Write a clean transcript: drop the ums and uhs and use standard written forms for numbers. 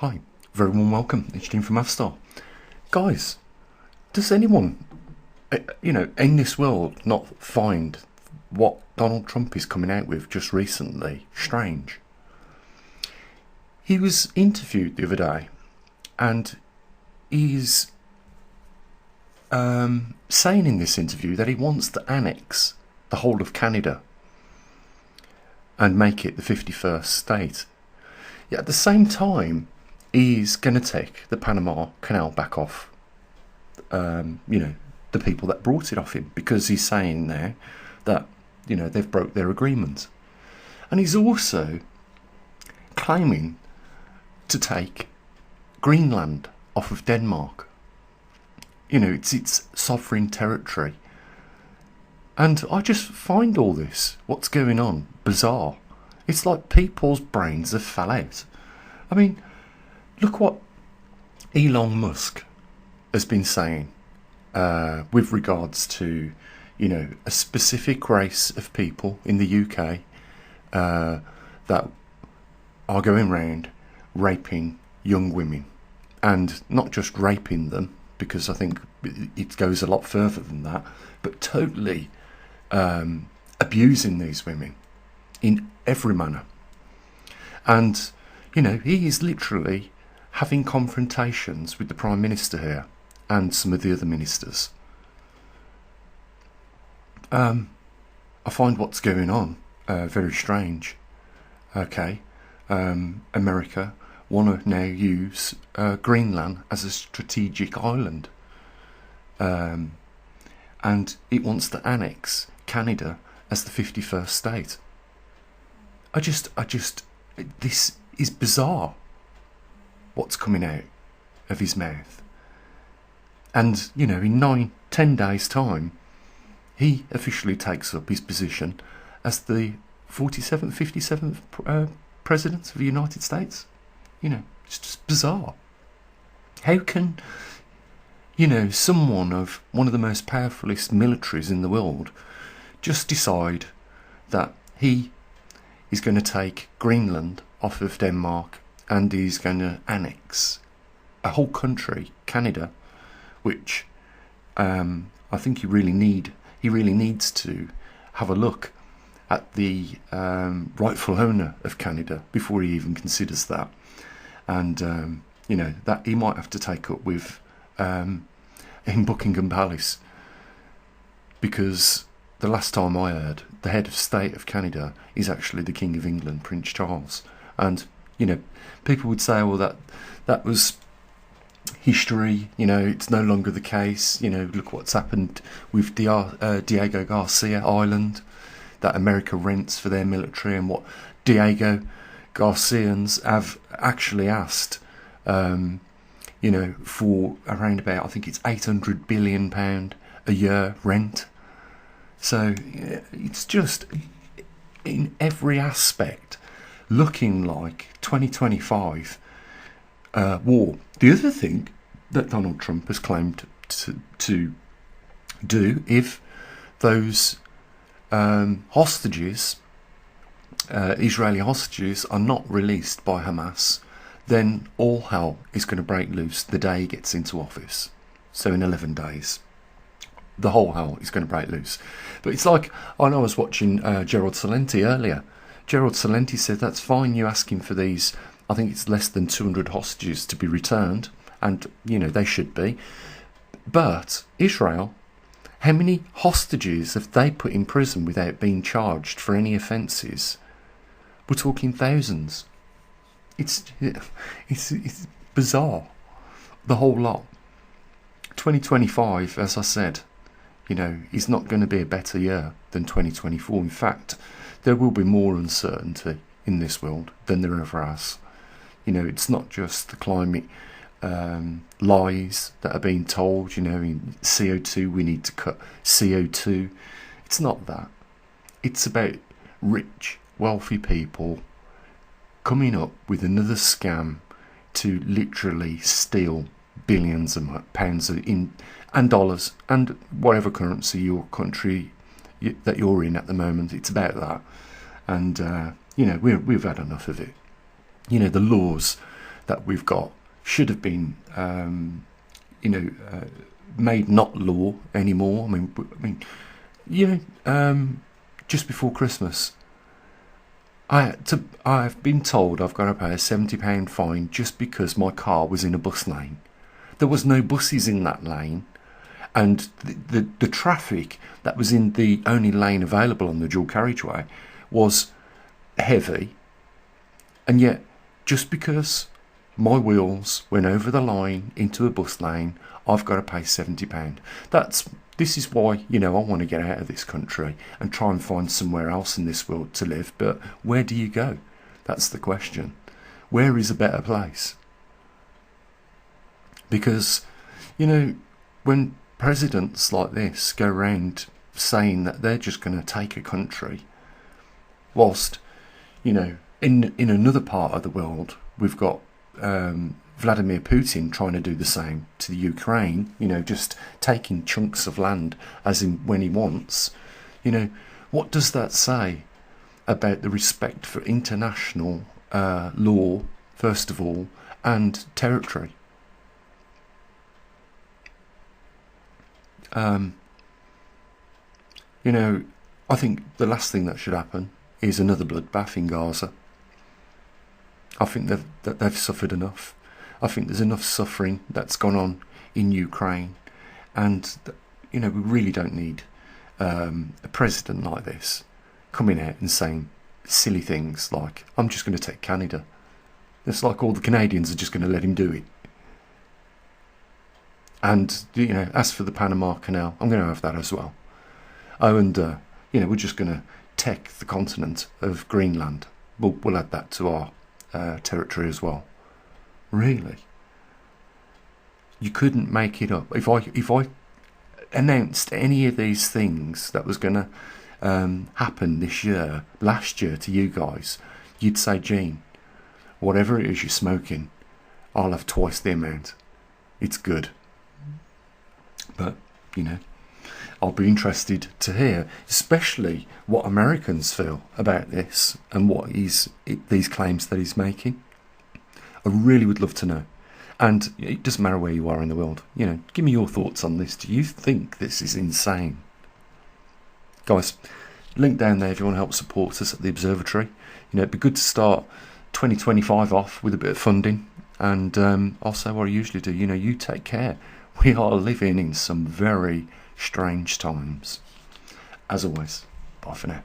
Hi, very warm welcome. It's Jim from Avstar. Guys, does anyone, in this world not find what Donald Trump is coming out with just recently strange? He was interviewed the other day and he's saying in this interview that he wants to annex the whole of Canada and make it the 51st state. Yet at the same time, he's going to take the Panama Canal back off, the people that brought it off him, because he's saying there that, they've broke their agreement. And he's also claiming to take Greenland off of Denmark. It's its sovereign territory. And I just find all this, what's going on, bizarre. It's like people's brains have fell out. I mean, look what Elon Musk has been saying with regards to, a specific race of people in the UK that are going round raping young women. And not just raping them, because I think it goes a lot further than that, but totally abusing these women in every manner. And, he is literally having confrontations with the Prime Minister here and some of the other ministers. I find what's going on very strange. Okay, America want to now use Greenland as a strategic island, and it wants to annex Canada as the 51st state. This is bizarre, what's coming out of his mouth. And, in 9-10 days' time, he officially takes up his position as the 47th, 57th President of the United States. It's just bizarre. How can, someone of one of the most powerfulest militaries in the world just decide that he is going to take Greenland off of Denmark and he's going to annex a whole country, Canada, which I think he really needs to have a look at the rightful owner of Canada before he even considers that. And that he might have to take up with in Buckingham Palace, because the last time I heard, the head of state of Canada is actually the King of England, Prince Charles. And people would say, well, that was history, it's no longer the case. Look what's happened with Diego Garcia Island that America rents for their military, and what Diego Garcians have actually asked for around about, I think it's £800 billion a year rent. So it's just in every aspect looking like 2025 war. The other thing that Donald Trump has claimed to do, if those hostages, Israeli hostages, are not released by Hamas, then all hell is going to break loose the day he gets into office. So in 11 days, the whole hell is going to break loose. But it's like, I know I was watching Gerald Celente earlier. Gerald Celente said that's fine, you asking for these, I think it's less than 200 hostages to be returned, and they should be. But Israel, how many hostages have they put in prison without being charged for any offences? We're talking thousands. It's bizarre, the whole lot. 2025, as I said, is not going to be a better year than 2024. In fact, there will be more uncertainty in this world than there ever has. It's not just the climate lies that are being told, in CO2, we need to cut CO2. It's not that. It's about rich, wealthy people coming up with another scam to literally steal billions of pounds and dollars and whatever currency your country that you're in at the moment. It's about that. And, we've had enough of it. The laws that we've got should have been, made not law anymore. Just before Christmas, I've been told I've got to pay a £70 fine just because my car was in a bus lane. There was no buses in that lane, and the traffic that was in the only lane available on the dual carriageway was heavy, and yet just because my wheels went over the line into a bus lane, I've got to pay £70. This is why, I want to get out of this country and try and find somewhere else in this world to live. But where do you go? That's the question. Where is a better place? Because, when presidents like this go around saying that they're just going to take a country, whilst, in another part of the world, we've got Vladimir Putin trying to do the same to the Ukraine, just taking chunks of land as in when he wants. What does that say about the respect for international law, first of all, and territory? I think the last thing that should happen is another bloodbath in Gaza. I think they've suffered enough. I think there's enough suffering that's gone on in Ukraine, and we really don't need a president like this coming out and saying silly things like, I'm just going to take Canada. It's like all the Canadians are just going to let him do it. And, as for the Panama Canal, I'm going to have that as well. Oh, and, we're just going to take the continent of Greenland. We'll add that to our territory as well. Really? You couldn't make it up. If I announced any of these things that was going to happen last year to you guys, you'd say, Gene, whatever it is you're smoking, I'll have twice the amount. It's good. But, I'll be interested to hear, especially what Americans feel about this and what these claims that he's making. I really would love to know. And it doesn't matter where you are in the world. Give me your thoughts on this. Do you think this is insane? Guys, link down there if you want to help support us at the observatory. It'd be good to start 2025 off with a bit of funding. And I'll say what I usually do. You take care. We are living in some very strange times. As always, bye for now.